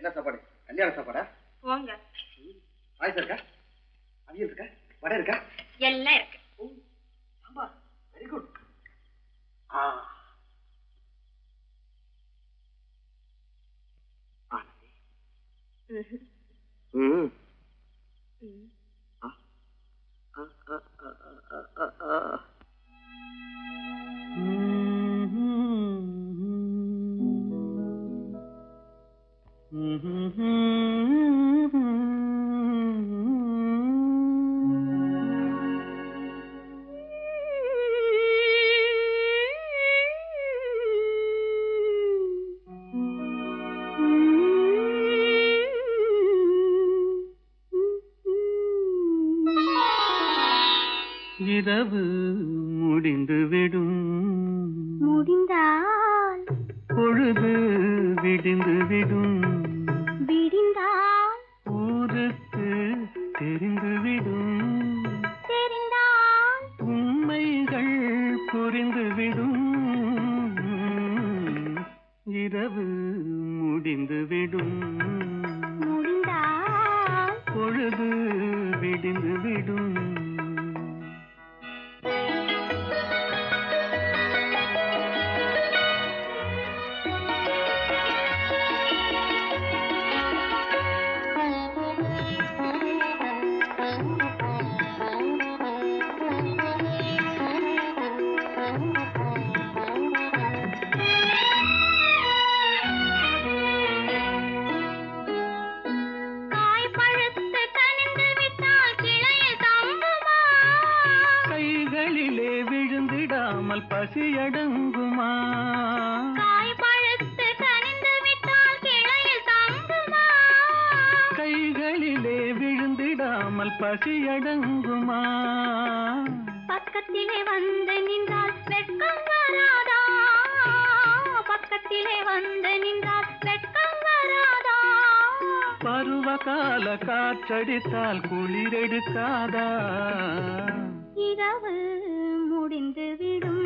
என்ன சாப்பாடு? கல்யாண சாப்பாடா? போங்க. பாயசம் இருக்கா? அவியல் இருக்கா? வடை இருக்கா? எல்லாம் இருக்கு. சாம்பார். Very good. இரவு முடிந்துவிடும், முடிந்தால் பொழுது விடிந்துவிடும், விடிந்தால் ஊருக்கு தெரிந்துவிடும், தெரிந்தால் உண்மைகள் புரிந்துவிடும், இரவு முடிந்துவிடும், முடிந்தால் பொழுது விடிந்துவிடும். பசியடங்குமா? காய் பழுத்து கனிந்து விட்டால் கிளையில் தங்குமா? கைகளிலே விழுந்திடாமல் பசியடங்குமா? பக்கத்திலே வந்து நின்றால் வெட்கம் வராதா? பக்கத்திலே வந்து நின்றால் வெட்கம் வராதா? பருவகால காற்றடித்தால் குளிரெடுக்காதா? இரவு முடிந்துவிடும்,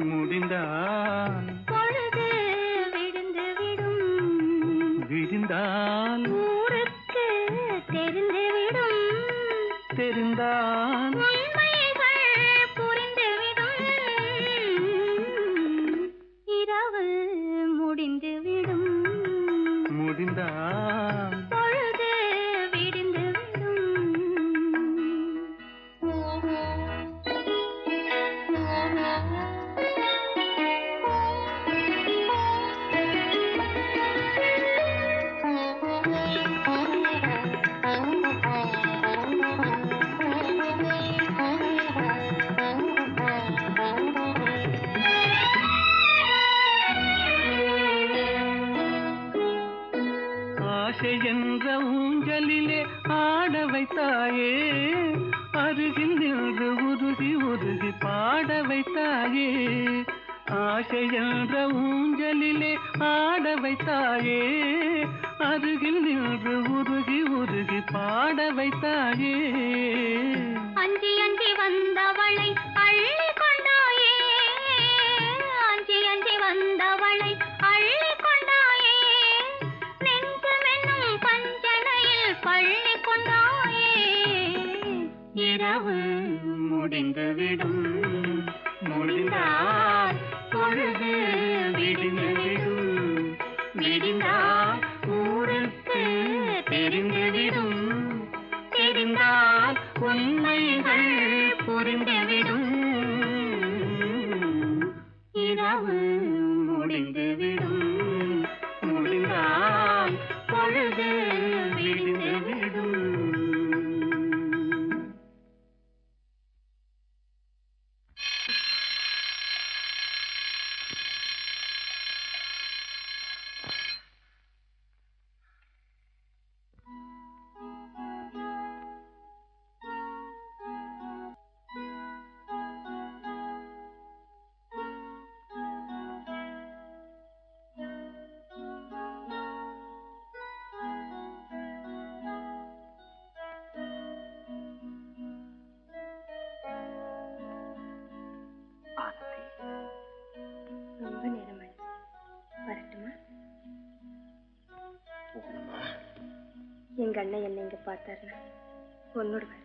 முடிந்தால் பொழுது விடிந்துவிடும், விடிந்தால் ஊருக்கு தெரிந்துவிடும், தெரிந்தால் உண்மைகள் புரிந்துவிடும், இரவு முடிந்துவிடும், முடிந்தால் பொழுது விடிந்துவிடும். ஆசை என்ற ஊஞ்சலிலே ஆட வைத்தாயே, அருகில் நின்று உருகி உருகி பாட வைத்தாயே. ஆசை என்ற ஊஞ்சலிலே ஆட வைத்தாயே, அருகில் நின்று உருகி உருகி பாட வைத்தாயே. அஞ்சி அஞ்சி வந்தவளை அள்ளி கொண்டாயே, அஞ்சி அஞ்சி வந்தவளை அள்ளி கொண்டாயே, நெஞ்சமென்னும் பஞ்சனையில் பள்ளி கொண்டாயே. இரவு முடிந்துவிடும், முடிந்தால் பொழுது விடிந்துவிடும், விடிந்தால் ஊருக்கு தெரிந்துவிடும், தெரிந்தால் உண்மைகள் புரிந்துவிடும், இரவு முடிந்துவிடும், முடிந்தால் பொழுது விடிந்துவிடும். எங்க அண்ணன் என்ன இங்க பார்த்தாருன்னா கொன்னுடுவார்.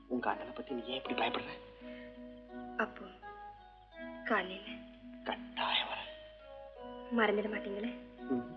உங்க அண்ணனை பத்தி நீ ஏன் இப்படி பயப்படுற? அப்போ காலையில கட்டாயம் வர மறந்துட மாட்டீங்களே? ம்.